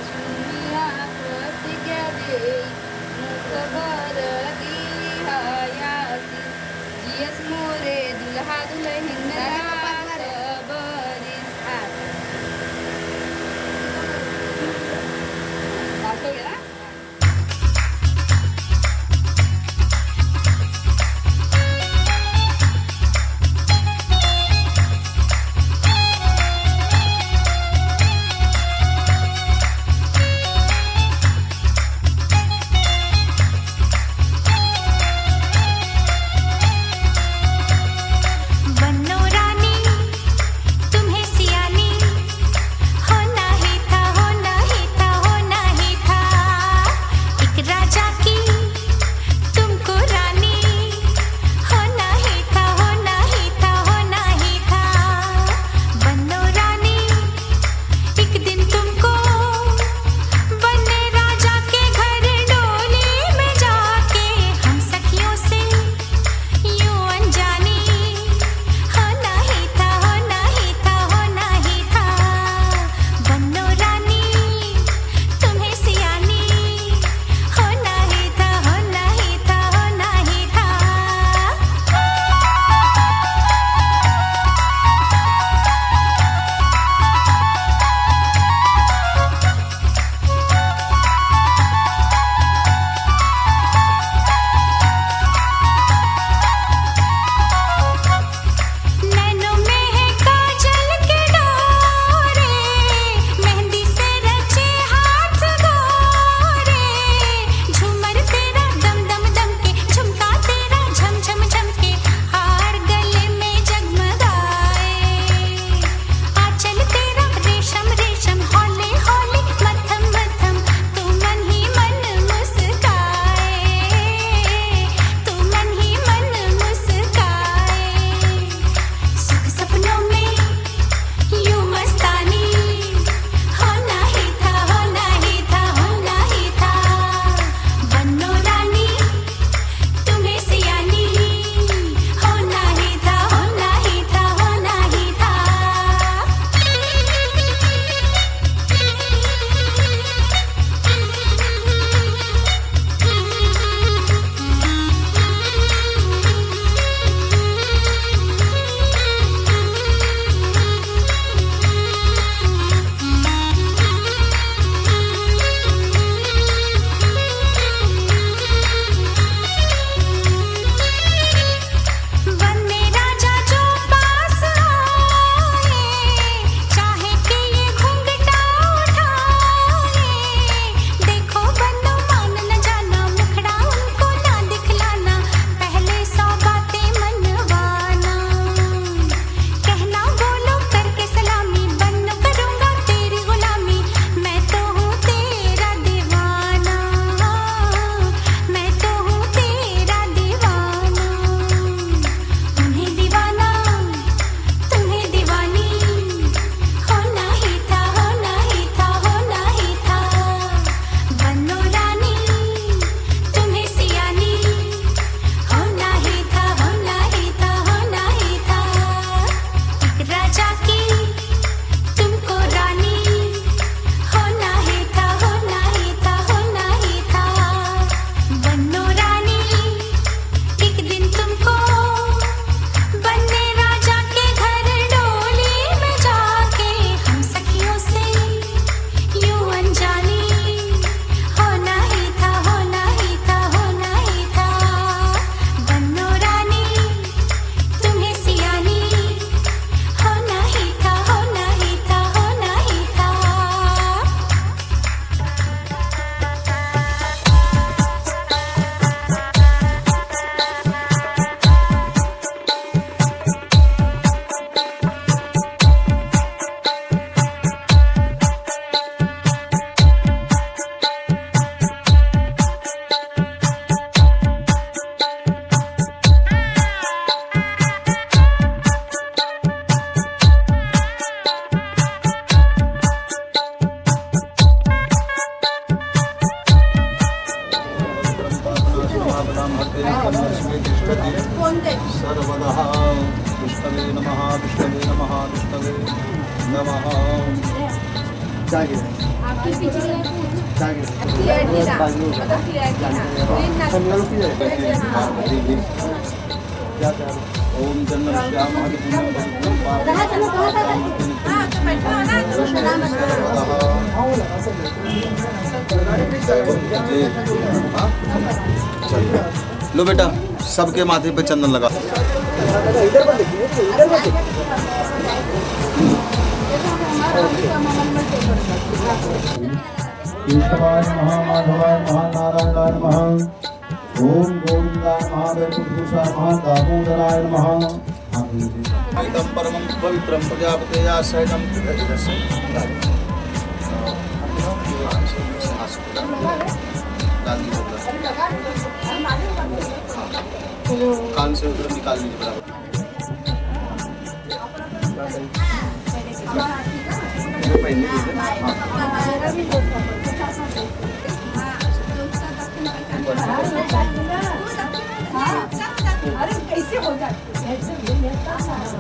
शुनिया प्रतिज्ञा देई मुखभर दिहायासी जियस मोरे दुल्हा दुल्हन बरीस दाखव गेला. सर्वदा विष्णवे नमः विष्णवे नमः विष्णवे नमः। चाहिए आपकी पिछली है पूछ चाहिए क्लियरिटी ना मतलब क्लियरिटी ना क्लीन ना समझो कि हाँ क्या क्या ओम जन्नत श्याम कहाँ चलो कहाँ था हाँ तो बैठो ना तो सलाम लो बेटा सबके माथे पे चंदन लगा केशवाय महामाधवाय महानारायणाय नमः ओम गोविंदाय महादेवपुरुषाय महादामोदराय नमः एकदम परमं पवित्रं प्रजापतेया सहजं कान से उधर निकाल लीजिए बराबर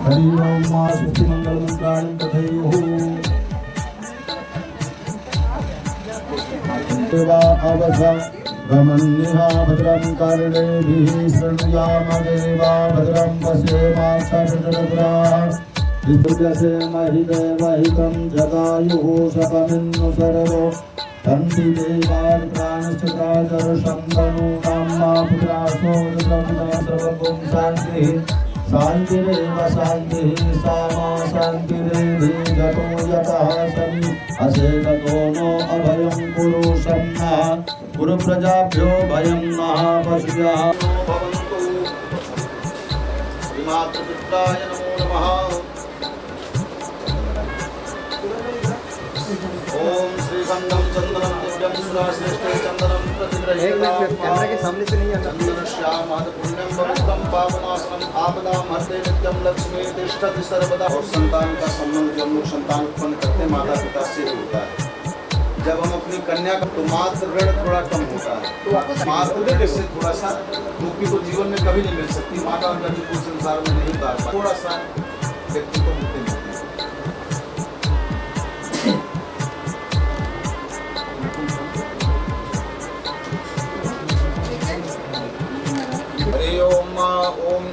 हरि ओम मा सुखी मंगल मंत्राणं तथैव देवा अवसा रमन्यः भद्रं कर्णेभिः शृणुयाम देवा भद्रं पश्येमाक्षरजगद्राः विद्युस्य महि देवहितं जगायुः शतमिन्नु सर्वो तन्ति देवान् प्राणश्चितादर्शं तनूनां मा पुत्रासो सर्वगुं शान्तिः शान्तिरेव शान्तिः सा मा शान्तिरेधि गतो यतः सन् असेकतो नो अभयं कुरु शन्नः कुरु प्रजाभ्यो भयं नः पशुभ्यः भवन्तु श्रीमातृपुत्राय नमो नमः ओम श्रीगंधम चंदनम दिव्यम सुराश्रेष्ठे चंदनम प्रतिग्रहीताम् कैमरा के सामने से नहीं आना चंदन श्याम पुण्यम पवित्रम पावनासनम आपदाम हरते नित्यम लक्ष्मी तिष्ठति सर्वदा। और संतान का संबंध जब लोग संतान उत्पन्न करते हैं माता पिता से होता है। जब हम अपनी कन्या का तो मातृ ऋण थोड़ा कम होता है मातृ ऋण से थोड़ा सा मुक्ति को जीवन में कभी नहीं मिल सकती। माता का जो कुछ संसार में नहीं उतार पाता थोड़ा सा व्यक्ति को मुक्ति मिलती है। हरि ओम ओम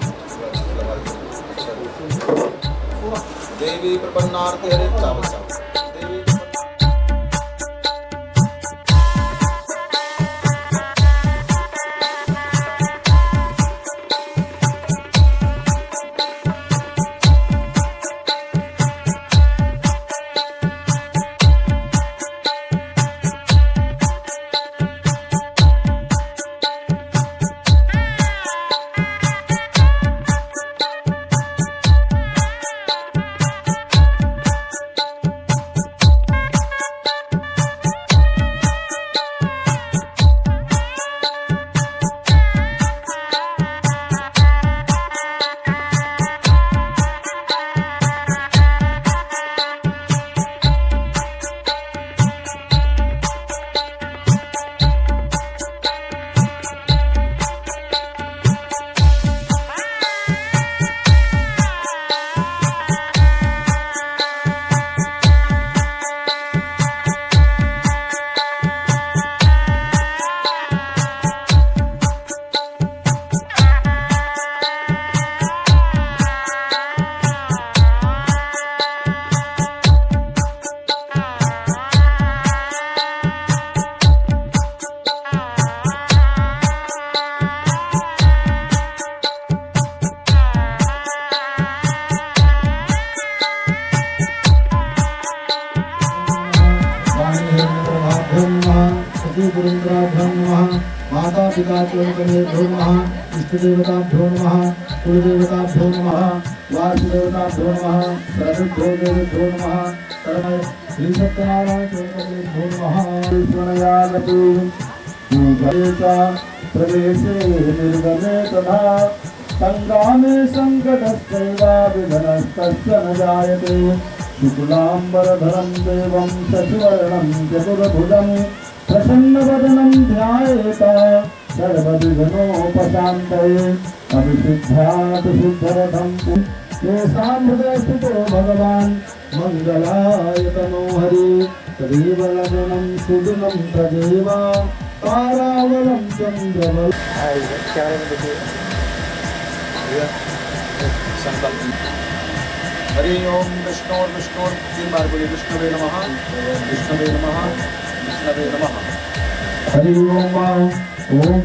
देवी प्रपन्नार्थे हरे चावसा देवी माता पिता चोन्महेभ्यो नमः इष्टदेवताभ्यो नमः कुलदेवताभ्यो नमः वासुदेवताभ्यो नमः सर्वेभ्यो देवेभ्यो नमः श्री सत्यनारायण चोन्महेभ्यो नमः ईश्वरयागतु पूजयेता प्रवेशे निर्गमे तथा संग्रामे संकटश्चैव विघ्नस्तस्य न जायते शुक्लाम्बरधरं देवं शशिवर्णं चतुर्भुजं प्रसन्नवदनं ध्यायेत सर्वविघ्नोपशान्तये अभिसिद्ध्यात् सिद्धरथं तेषां हृदयस्थितो भगवान् मङ्गलाय तनो हरि तदेव लवणं सुदुनं तदेव तारावलं चन्द्रबल। कैमरे में देखिए भैया, संकल्प। हरि ओम विष्णु विष्णु 3 बार बोलिए। विष्णुवे नमः, विष्णुवे नमः, विष्णुवे नमः। हरि ओम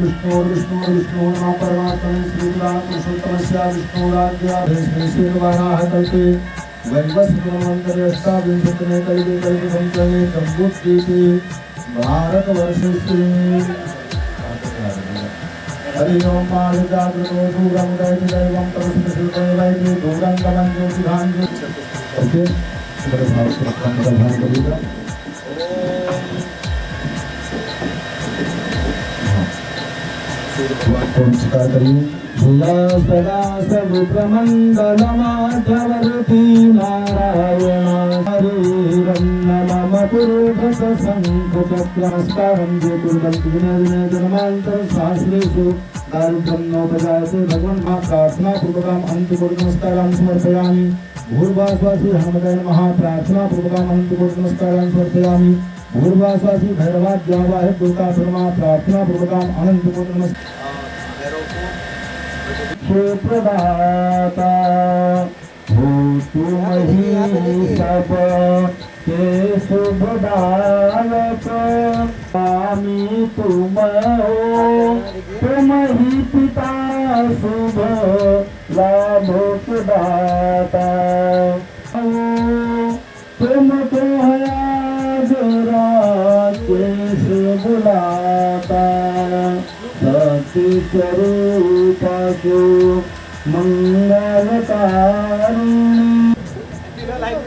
विष्णु विष्णु विष्णु नमः परमात्मने श्रीराम पुरुषोत्तमस्य विष्णुराज्ञा श्रीवाराह कल्पे वैवस्वतमन्तर्यष्टाविंशतिने कल्पे कल्पसंख्ये सम्बुद्धीति भारतवर्षे। हरि ओम मालिकाग्रतो दूरं दैति दैवं तपस्विदैवैति दूरं गमं ज्योतिधान्यो। ओके, मेरे भाव से ध्यान करिएगा। नमस्कार करिए। सदा सवित्रमण्डलमाध्यवर्ती नारायण हरिरं नमः पुरुषस शङ्खचक्रमस्कारं ज्योतिर्बन्ति विनय विनय जन्मान्तर सहस्रेषु दारिद्र्यं नोपजायते। भगवन् मां प्रार्थना पूर्वकम् अनन्तकोटि नमस्कारान् समर्पयामि। भूर्वास्वासी हनुमते नमः प्रार्थना पूर्वकम् अनन्तकोटि नमस्कारान् समर्पयामि। भूर्वास्वासी भैरवाद्यावाह दुर्गा प्रणमा प्रार्थना पूर्वकम् अनन्तकोटि नमस्कार। प्रदाता हो तुम ही सब के शुभदायक। स्वामी तुम हो, तुम ही पिता शुभ लाभोदाता। तुमको केश बुलाता सत्य स्वरूप मंगलकारिणी।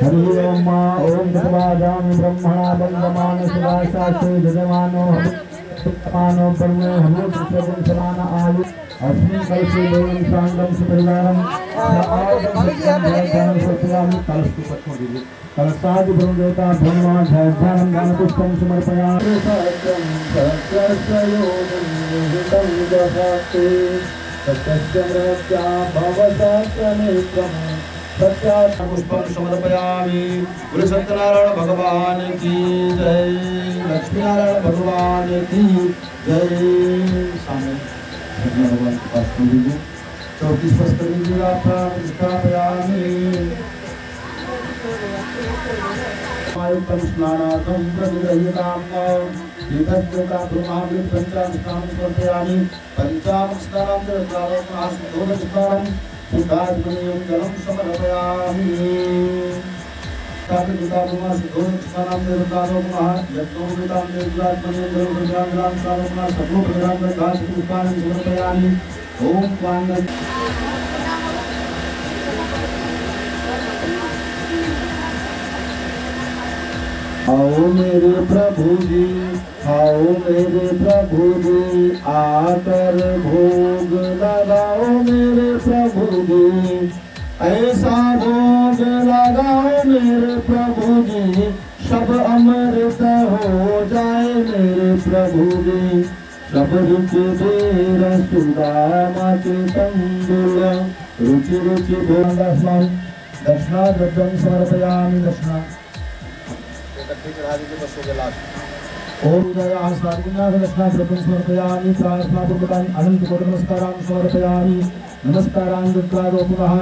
हरि ओम ओम तत्वाजामि ब्रह्मणा बंधमान शिवाशास्त्रे जजमानो मानो ब्रह्मे हमें प्रसन्न समान आयु अस्मिन् कलशे देवं सांगं सुपरिवारं कलशादि ब्रह्मदेवता भगवान ध्यानं दानपुष्पं समर्पयामि। सत्यं सत्ययोगितं जगते सत्यस्य मृत्या भवसत्यनेत्रं सत्यात्मपुष्पं समर्पयामि। बोले सत्यनारायण भगवान की जय, लक्ष्मी नारायण भगवान की जय। सामने भगवान के पास कर दीजिए, चौकी स्पर्श कर दीजिए। आप स्थापयामि आयुक्तं स्नानार्थं प्रतिगृह्यताम् तीर्थस्योता ब्रह्मावृत पंचामृतानि समर्पयामि। पंचामृतानां दशकारं शुद्धात्मनीयं जलं समर्पयामि। तापितानुमा शुद्धोदकस्नानां देवतानुमा यज्ञोपवीतां देवतात्मनीयं जलं प्रजानां सानुमा सर्वो प्रजानां दासपुष्पाणि समर्पयामि। ओम वांगं आओ मेरे प्रभु जी, आओ मेरे प्रभु जी, आकर भोग लगाओ मेरे प्रभु जी। ऐसा भोग लगाओ मेरे प्रभु जी, सब अमृत हो जाए मेरे प्रभु जी। सब रुचि दे रसुदामा के तंबुल रुचि रुचि भोग दक्षिणा द्रव्यं समर्पयामि। दक्षिणा चढ़ा दीजिए, बस हो गया लास्ट। ओम जय आस्वादिन्यास दक्षिणा द्रव्यं समर्पयामि। प्रार्थना पूर्वकान् अनंत कोटि नमस्कारान् समर्पयामि। नमस्कारान् दुर्गारोपणः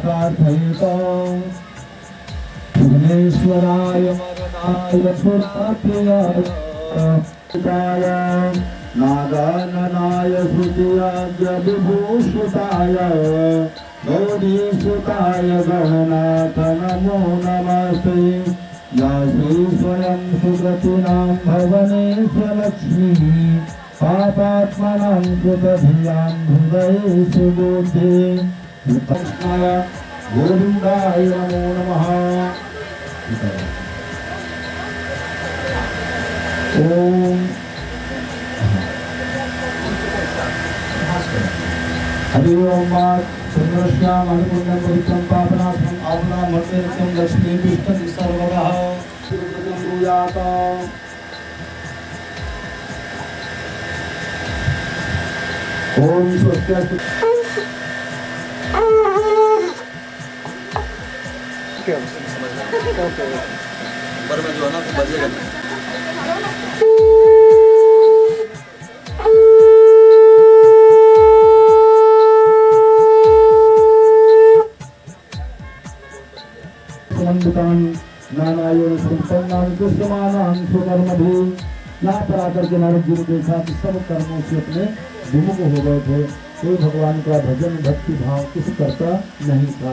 प्रार्थयितं विघ्नेश्वराय वरदाय सुरप्रियाय नागाननाय श्रुतियाज्ञ विभूषिताय गौरीसुताय गणनाथ नमो नमस्ते। या श्री स्वयं सुकृतिनां भवनेश लक्ष्मी पापात्मनां कृतधियां हृदये सुबुद्धे। कृष्णाय गोविन्दाय नमो नमः। ओम हरि ओम सुंदरश्याम अनुपुण्यं पवित्रं पापनाशनं आत्मा मर्त्यं लक्ष्मी विष्णु सर्वदा भूयात। ओम स्वस्ति ऊपर में जो है ना बजेगा नहीं। नारायण संपन्नान कृष्णमानान सुकर्मभि। यहाँ पर आकर के नारद जी ने देखा कि सब कर्मों से अपने विमुख हो गए थे, कोई भगवान का भजन भक्ति भाव किसी करता नहीं था।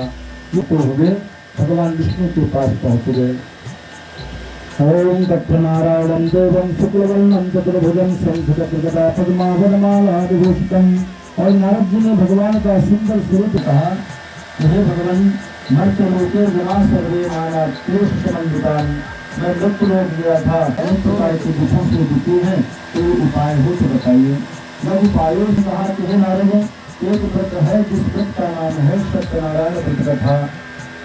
ये तो हो गए भगवान विष्णु के पास पहुँच गए। ओम तत्र नारायणं देवं शुक्लवर्णं चतुर्भुजं शंखचक्रगदा पद्मावनमालाविभूषितम्। और नारद जी ने भगवान का सुंदर स्वरूप कहा, हे भगवान मर्त्यलोके विनाश सर्वे नाना क्लेश समन्वितान। मैं मृत्यु लोक गया था, अनेक प्रकार के दुखों से दुखी है, कोई उपाय हो तो बताइए। मैं उपायों से कहा कि हे नारद, एक व्रत है जिस व्रत का नाम है सत्यनारायण व्रत कथा।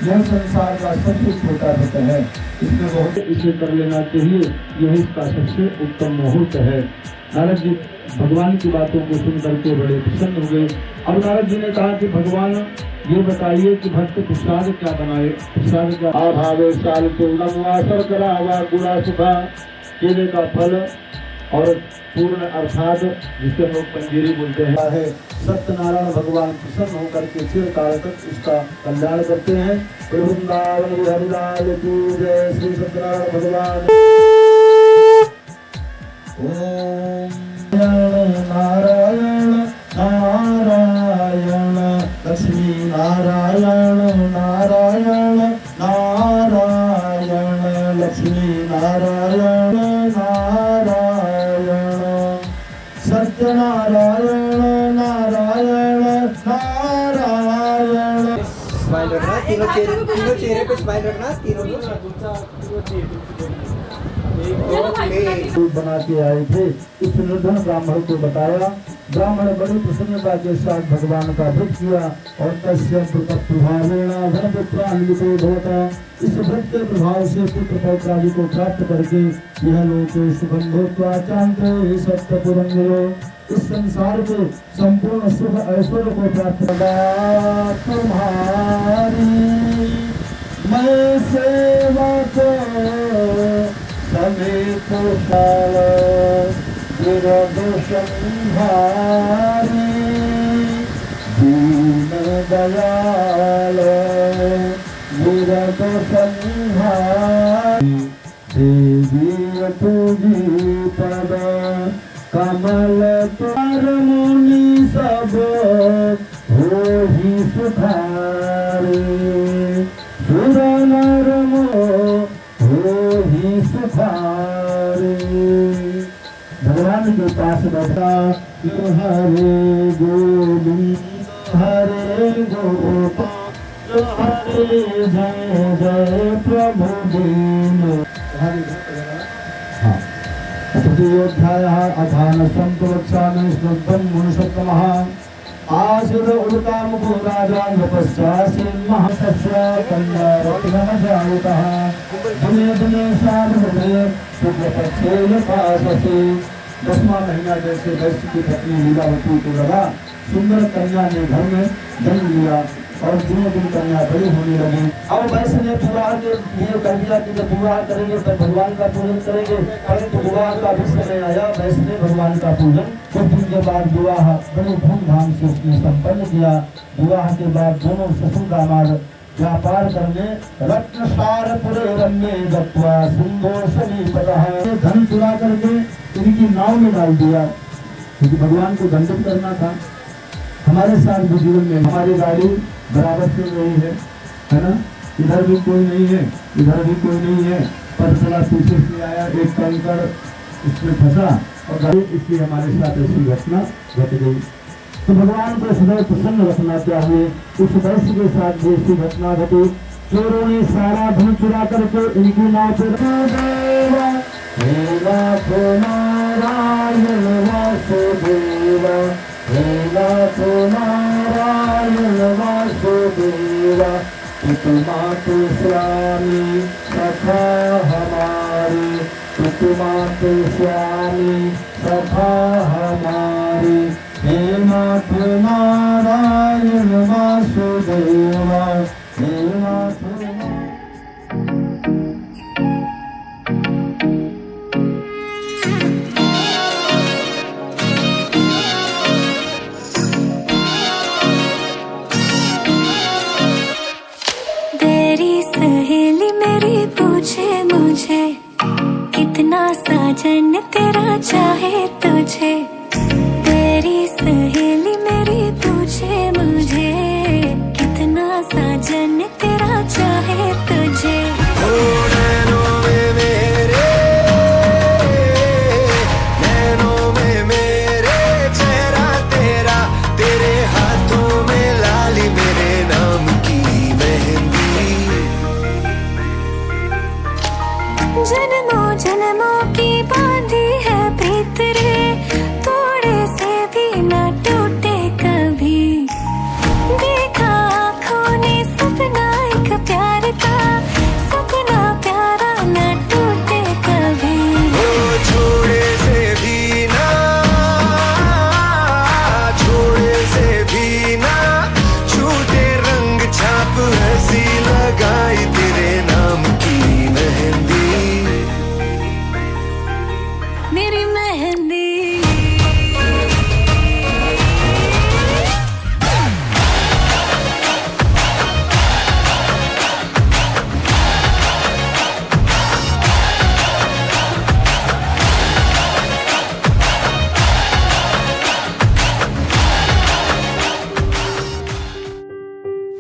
यह संसार का सबसे छोटा व्रत है, इसमें बहुत इसे कर लेना चाहिए, यही इसका सबसे उत्तम मुहूर्त है। नारद जी भगवान की बातों को सुनकर के बड़े प्रसन्न हो गए। अब नारद जी ने कहा कि भगवान ये बताइए कि भक्त प्रसाद क्या बनाए। प्रसाद क्या? आभावे साल पूर्णम वा शर्करा वा गुड़ा सुखा। केले का फल और पूर्ण अर्थात जिसे लोग पंजीरी बोलते हैं। सत्यनारायण भगवान प्रसन्न होकर के चिरकाल तक उसका कल्याण करते हैं। वृंदावन हरिलाल की जय। श्री सत्यनारायण भगवान। ओम नारायण नारायण लक्ष्मी नारायण नारायण नारायण लक्ष्मी नारायण नारायण सत्यनारायण नारायण नारायण। स्माइल रखना, तीनों चेहरे पे स्माइल रखना, तीनों बना के आए थे। इस निर्धन ब्राह्मण को बताया। ब्राह्मण बड़ी प्रसन्नता के साथ भगवान का व्रत किया और तस्य व्रत प्रभावेण धनपुत्रान्वितो भवता। इस व्रत के प्रभाव से पुत्र पौत्रादि को प्राप्त करके यह लोक सुखं भूत्वा चान्ते सप्तपुरंगलो। इस संसार के संपूर्ण सुख ऐश्वर्य को प्राप्त करना तुम्हारी मैं सेवा को समेत काल विरद संहारी दीन दयाल विरद संहारी। देवी तुझी पद कमल पर मुनि सब हो ही सुखारी। सुर नर हो ही सुखारी। भगवान के पास बैठा हरे गोविंद हरे गोपाल हरे जय जय प्रभु दीन। अध्याय अधान संत वक्षामि श्रद्धं मुनिषत्तमः। आसुर उल्का मुखो राजा नपस्यासि महतस्य कन्या रत्नमजायुतः। दिने दिने साधुहृदय शुक्लपक्षे पाससि। 10वां महीना जैसे वैश्य की पत्नी लीलावती को लगा, सुंदर कन्या ने घर में जन्म लिया और दिनों दिन कन्या बड़ी होने लगी। अब वैश्य ने विवाह के लिए कह दिया कि जब विवाह करेंगे तब भगवान का पूजन करेंगे, परंतु विवाह का भी समय आया। वैश्य ने भगवान का पूजन कुछ दिन के बाद विवाह बड़े धूमधाम से उसने संपन्न किया। विवाह के बाद दोनों ससुर दामाद व्यापार करने रत्नसारपुरे रम्ये गत्वा सिंधोशनीपतः। धन चुरा करके इनकी नाव में डाल दिया, क्योंकि भगवान को दंडित करना था। हमारे साथ भी जीवन में हमारी गाड़ी बराबर से नहीं है ना, इधर भी कोई नहीं है, इधर भी कोई नहीं है, पर थोड़ा पीछे से आया एक कंकड़ उसमें फंसा और गाड़ी, इसलिए हमारे साथ ऐसी घटना घट गई। तो भगवान को सदैव प्रसन्न रखना चाहिए। उस वैश्य के साथ भी ऐसी घटना घटी। चोरों ने सारा धन चुरा करके इनकी नाव पर नारायण वासुदेव नारायण वासुदेव। मातु स्वामी सखा हमारी, मातु स्वामी सखा हमारी। हे मातु नारायण वासुदेव हे मातु। साजन तेरा चाहे तुझे, तेरी सहेली मेरी पूछे मुझे, कितना साजन तेरा चाहे तुझे। जन्मों जन्मों की बांधी है प्रीत रे, थोड़े से भी न टूटे कभी। देखा आँखों ने सपना एक प्यार का, सपना प्यारा न टूटे कभी। ओ छोड़े से भी ना, छोड़े से भी ना छूटे रंग छाप हंसी लगाई तेरे नाम की मेहंदी, मेरी मेहंदी।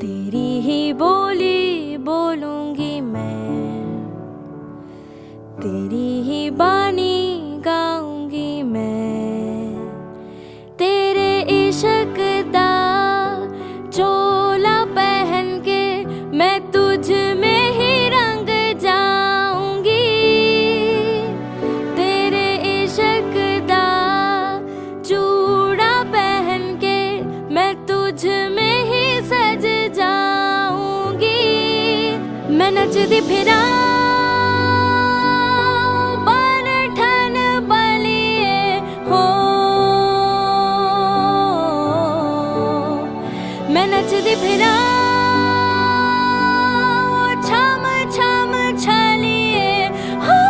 तेरी ही बोली बोलूंगी मैं, तेरी ही बानी गाऊंगी मैं, तेरे इश्क दा चोला पहन के मैं तुझ में ही रंग जाऊंगी, तेरे इश्क दा चूड़ा पहन के मैं तुझ में ही सज जाऊंगी। मैं नचदी फिरा बन ठन बलिए हो, मैं नचदी फिरा छम छम छलिए हो।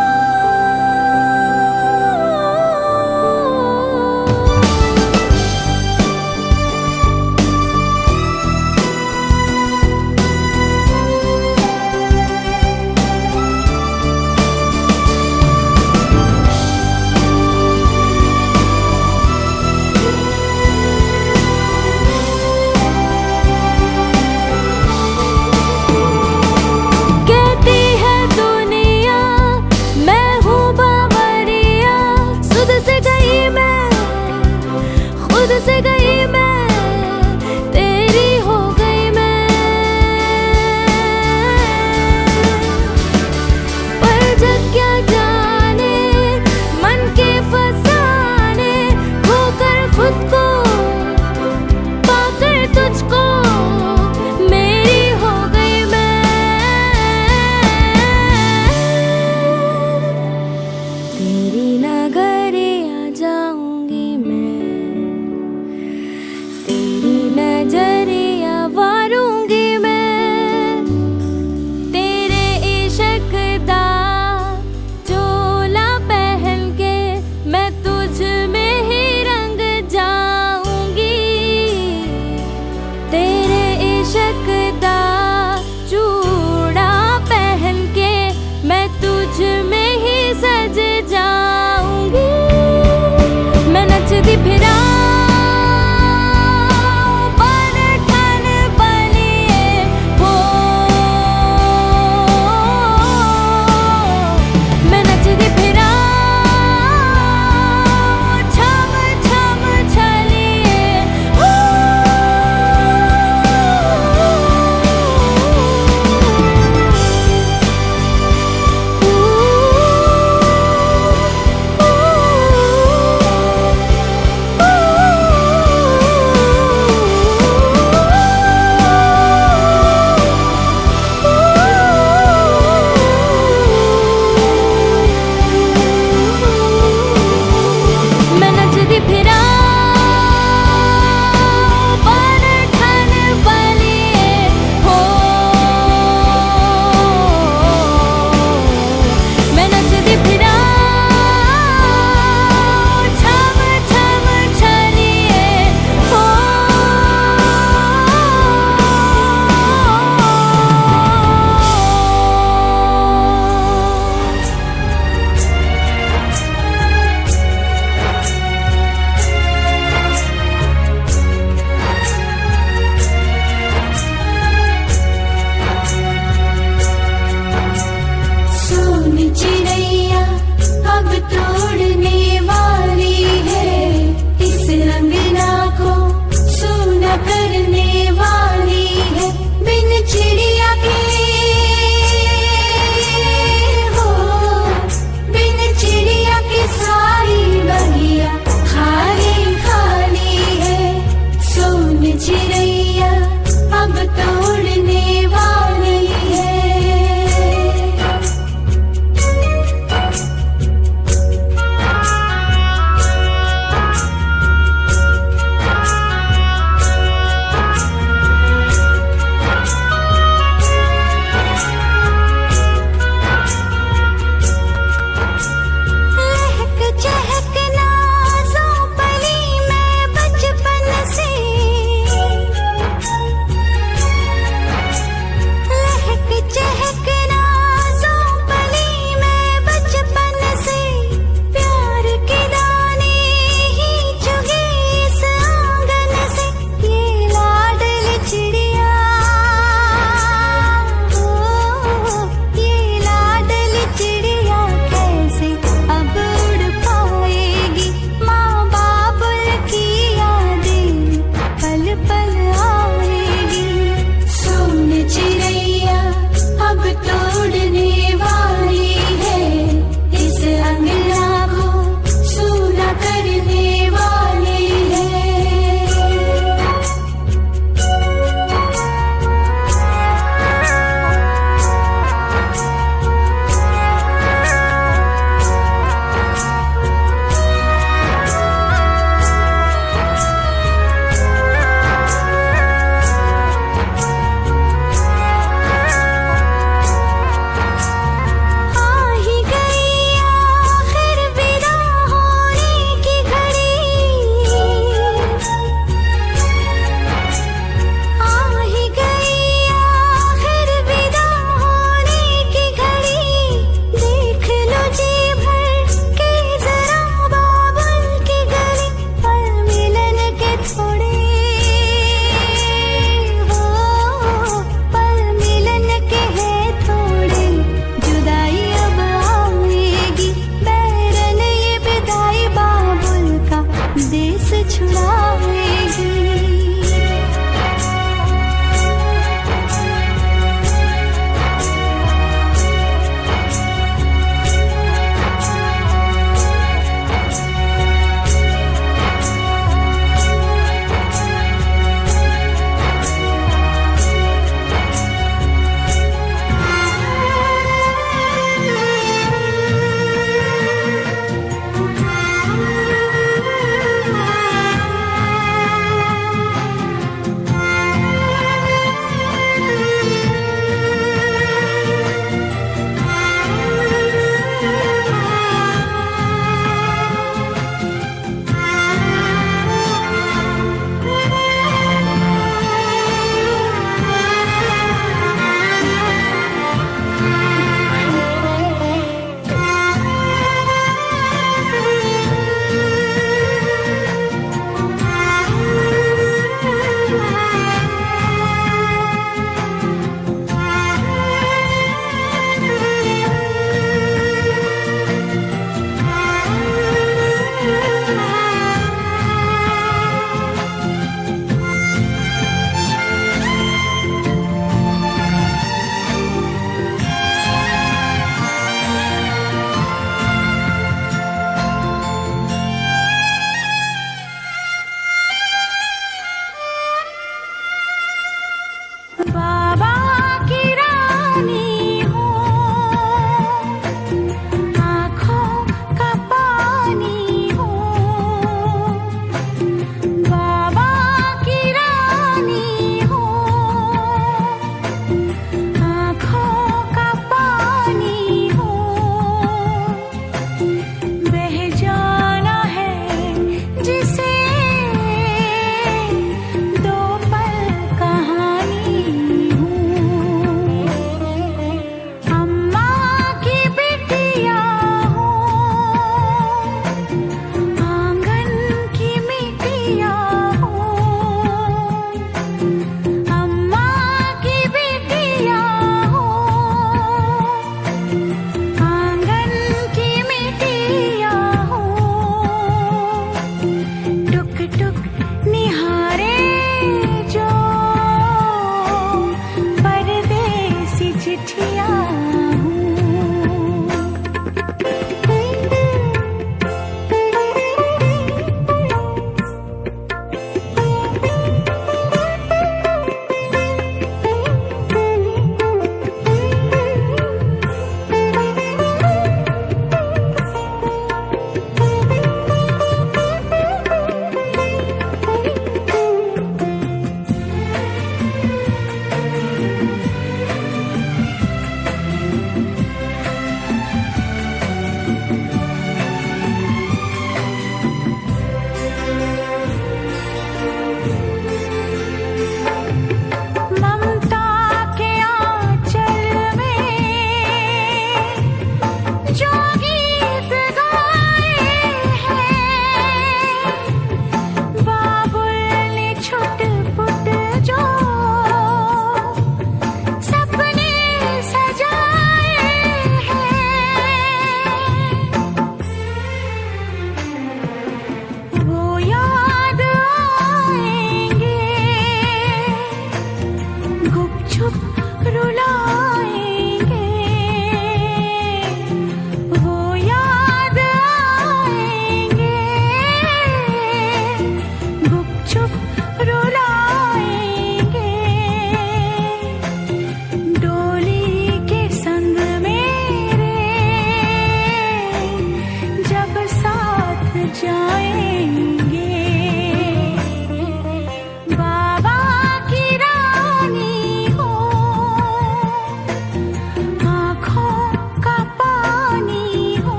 कहती है दुनिया मैं हूँ बावरिया, सुध से गई मैं, खुद से गई मैं, तेरी हो गई मैं। पर जग क्या जाने मन के फसाने, खोकर खुद को पाकर तुझको मेरी हो गई मैं। तेरी नगरिया जाऊंगी मैं, तेरी नजरिया वारूंगी मैं, तेरे इश्क दा चोला पहन के मैं तुझ में ही रंग जाऊंगी, तेरे इश्क दा चूड़ा पहन के मैं तुझ में ही सज जाऊंगी। मैं नचदी फिरा बन ठन बलिए हो, मैं नचदी फिरा छम छम छलिए हो। तोड़ने वाली है, इस अंगना को सूना करने वाली है। बिन चिड़िया के हो, बिन चिड़िया के सारी बगिया खाली खाली है। सोन चिड़ैया अब तोड़ने वाली है।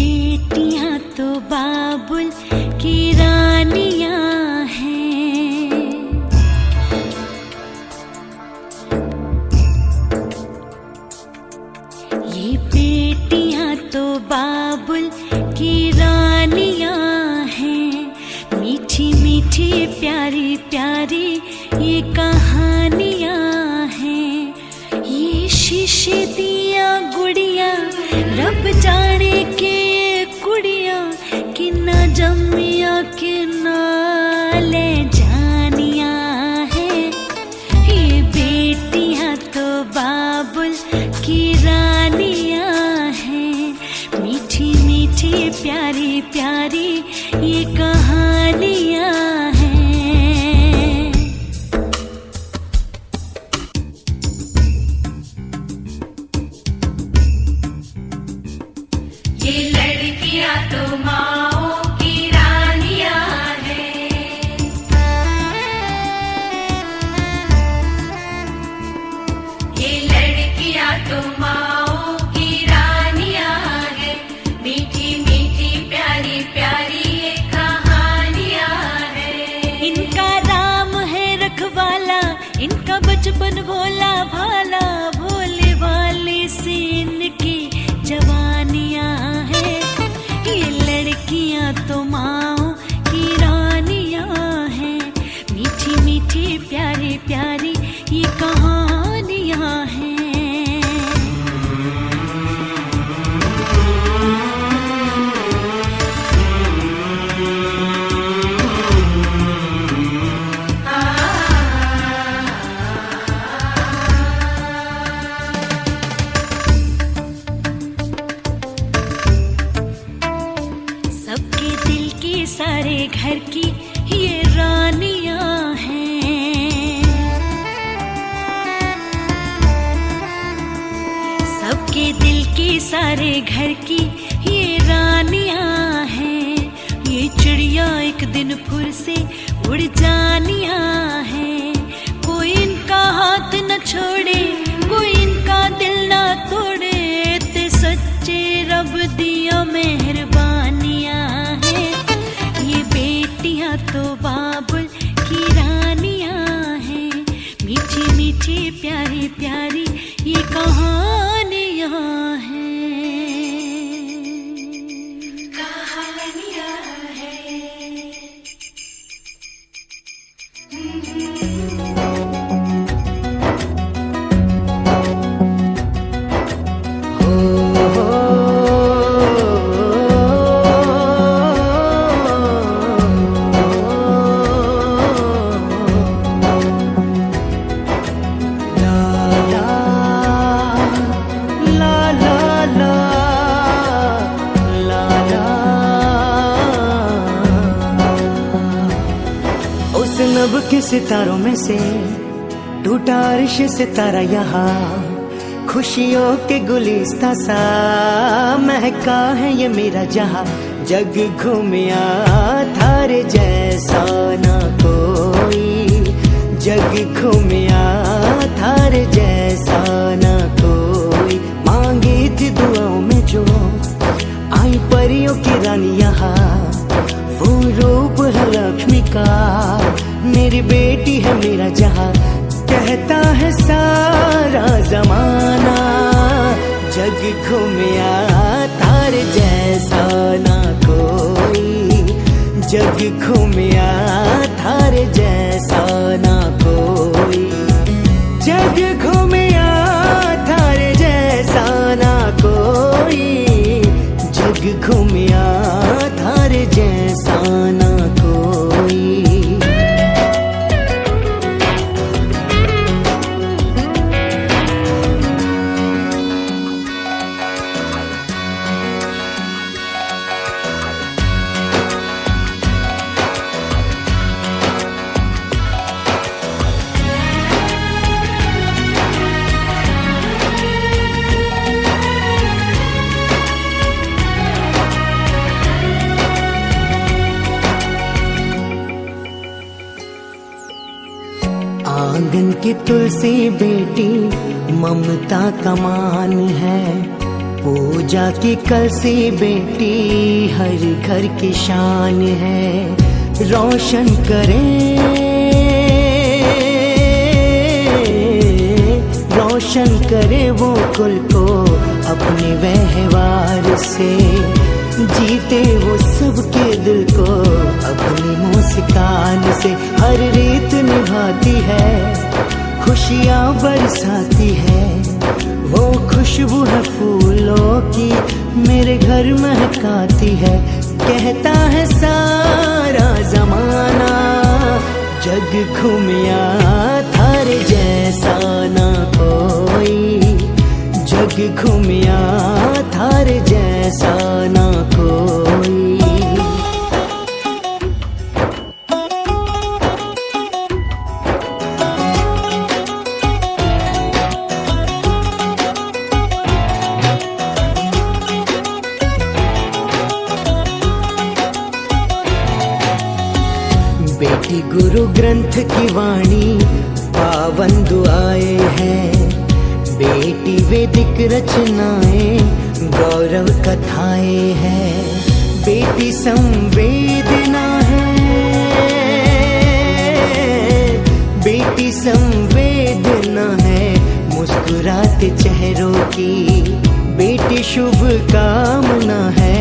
बेटियां तो बाबुल की रानियां हैं। ये बेटियां तो बाबुल की रानियां हैं। मीठी मीठी प्यारी प्यारी ये कहानियां हैं। ये शीशे दिया गुड़िया रब जाने के कुड़िया कि न जमिया कि न ले जानिया है। ये बेटियां तो बाबुल की रानियां हैं। मीठी मीठी प्यारी प्यारी ये कहानियां हैं। ये लड़कियां तो माओ की रानियां हैं। ये लड़कियां तो माओ की रानियां हैं। मीठी मीठी प्यारी प्यारी ये कहानियां हैं। इनका राम है रखवाला, इनका बचपन भोला भाला, भोले वाले से इनकी जवानियां हैं। ये लड़कियां तो माओ की रानियां हैं। मीठी मीठी प्यारी प्यारी ये कहानियां हैं। सबके दिल की सारे घर की ये रानियां हैं। सबके दिल की सारे घर की ये रानियां हैं। ये चिड़िया एक दिन फिर से उड़ जानियां हैं। कोई इनका हाथ न छोड़े, कोई इनका दिल न तोड़े, ते सच्चे रब दिया मेहरबानियां हैं। ये बेटियां तो बाबुल की रानियां हैं। मीठी मीठी प्यारी प्यारी ये कहानियां हैं। कहानियां हैं। उस नभ के सितारों में से टूटा अर्श सितारा यहाँ, खुशियों के गुलिस्ता सा महका है ये मेरा जहाँ। जग घूमिया थारे जैसा ना कोई, जग घूमिया थारे जैसा ना कोई। मांगी थी दुआओं में जो आई परियों की रानी यहाँ, वो रूप है लक्ष्मी का, मेरी बेटी है मेरा जहाँ। कहता है सारा जमाना, जग घूमिया तारे जैसा ना कोई, जग घूमिया थारे जैसा ना कोई, जग घूमिया थारे जैसा ना कोई, जग घूमिया थारे जैसा ना कोई। आंगन की तुलसी बेटी ममता का मान है, पूजा की कलसी बेटी हर घर की शान है, रोशन करे वो कुल को अपने व्यवहार से, जीते वो सबके दिल को अपनी मुस्कान से। हर रीत निभाती है, खुशियाँ बरसाती है, वो खुशबू है फूलों की मेरे घर महकाती है। कहता है सारा जमाना जग घूमिया थारे जैसा ना कोई, जग घूमिया थारे जैसा ना कोई। बेटी गुरु ग्रंथ की वाणी पावन दुआएं हैं, बेटी वैदिक रचनाएं गौरव कथाएं हैं, बेटी संवेदना है, बेटी संवेदना है मुस्कुराते चेहरों की, बेटी शुभ कामना है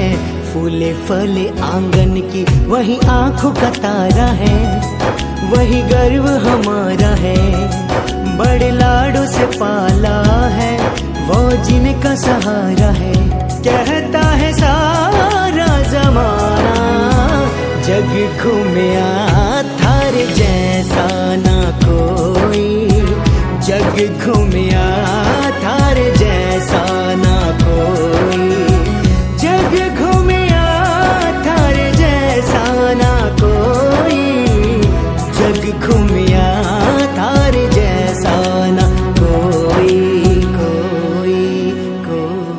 फूले फले आंगन की। वही आंखों का तारा है, वही गर्व हमारा है, बड़े लाडों से पाला है वो जिनका सहारा है। कहता है सारा जमाना जग घूमिया थारे जैसा ना कोई, जग घूमिया थारे जैसा ना कोई, जग घूमिया थारे जैसा ना कोई, जग घूमिया थारे जैसा ना कोई, कोई कोई।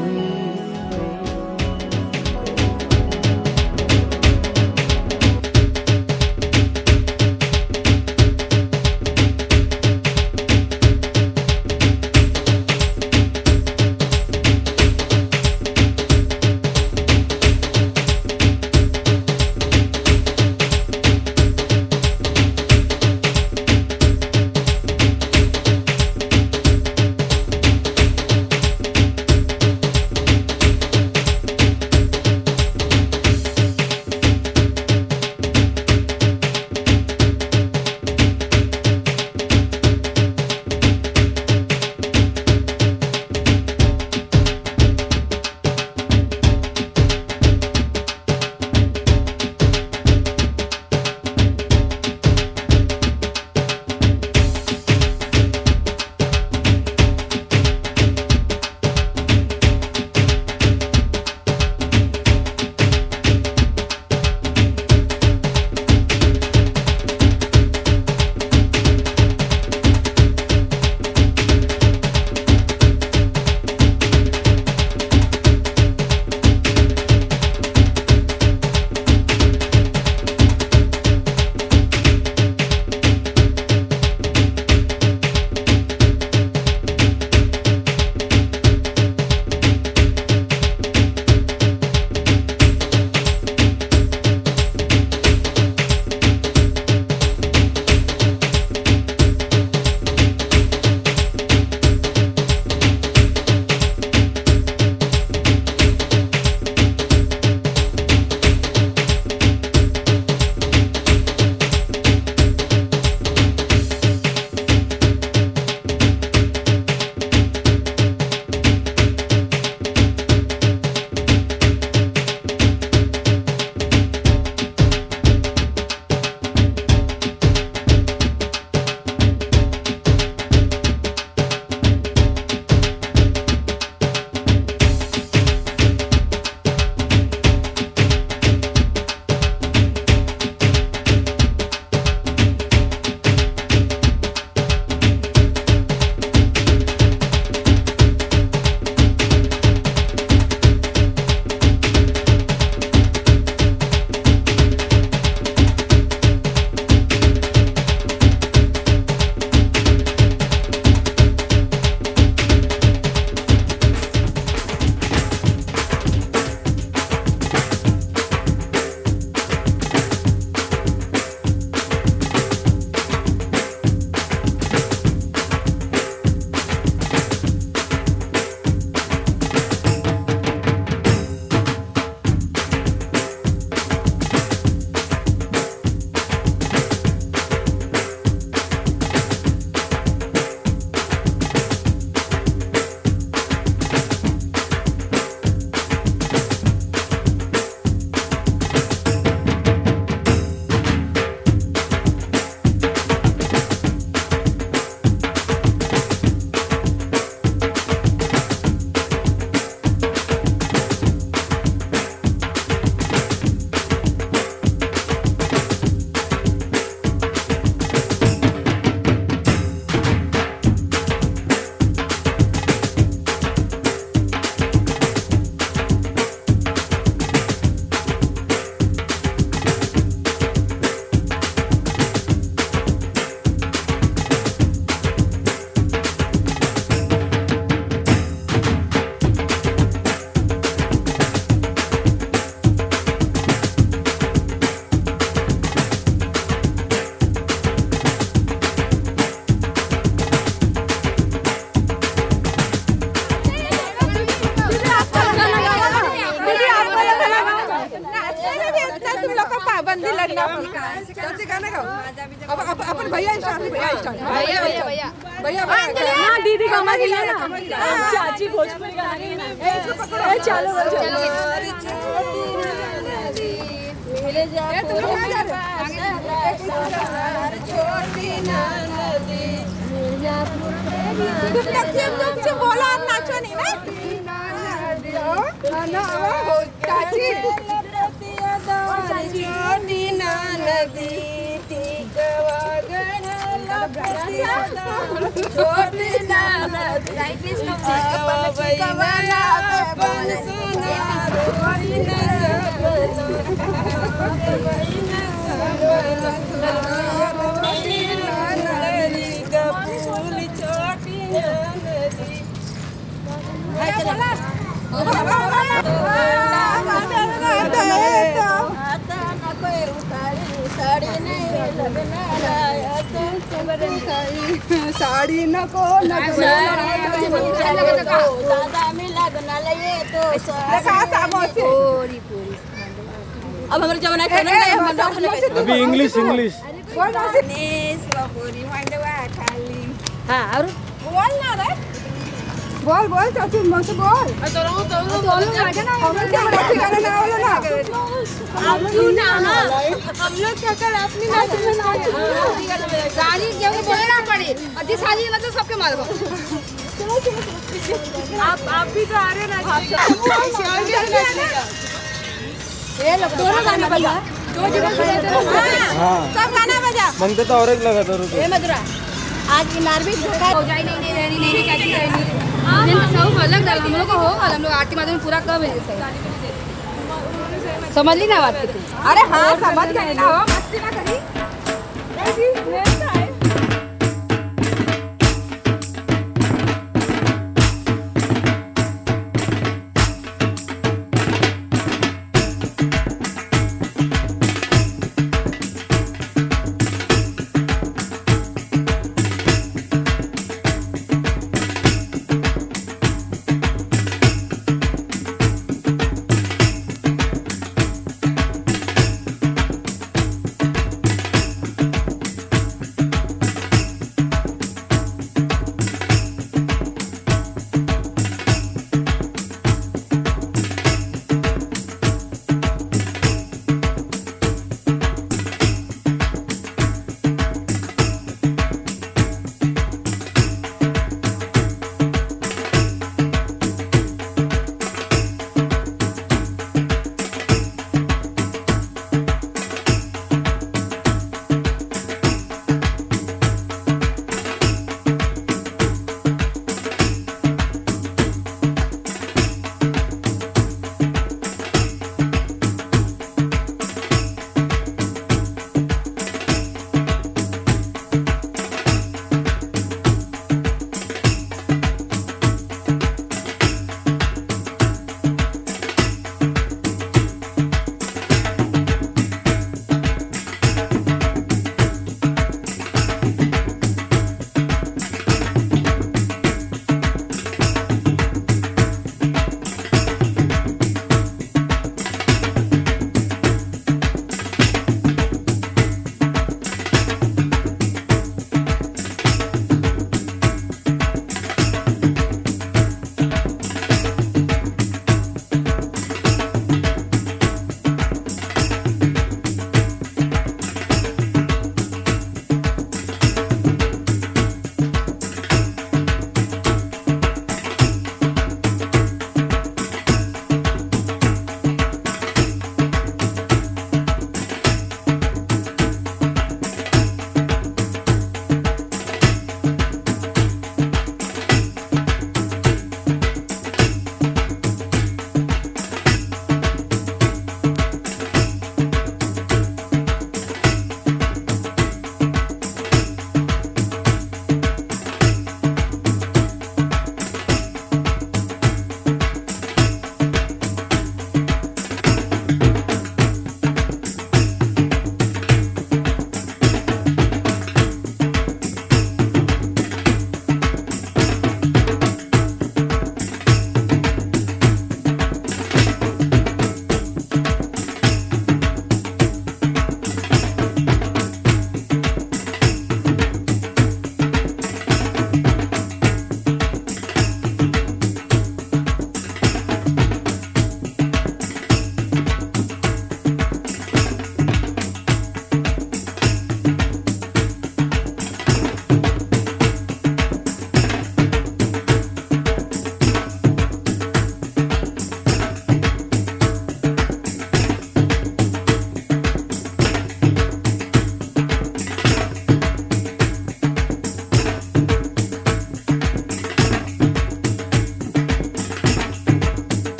तुम लोग का पाबंदी लगना चाची गाना गाओ अब अपन भैया स्टार्ट भैया दीदी गाना गिला ना चाची भोजपुरी गाना चलो मिले जा छोटी नदी तुम बोला आप नाचो नहीं ना चाची छोटी नदी छोटी साड़ी नको अब हमारे जमाना अभी इंग्लिश हाँ और बोल ना रे बोल चाचू मुझसे बोल बोल ना हम लोग क्या कर अपनी साड़ी क्योंकि बोले ना पड़े और जिस साड़ी मतलब सबके मारो आप भी तो आ रहे ना ये लोग दोनों गाना बजा सब गाना बजा मंगते तो और एक लगा था ये मधुरा आज इनार भी धोखा हो जाए नहीं क्या चीज सब अलग डाल हम लोग को होगा हम लोग आरती माध्यम पूरा कब है समझ ली ना बात की अरे हाँ समझ गए ना हो मस्ती ना करी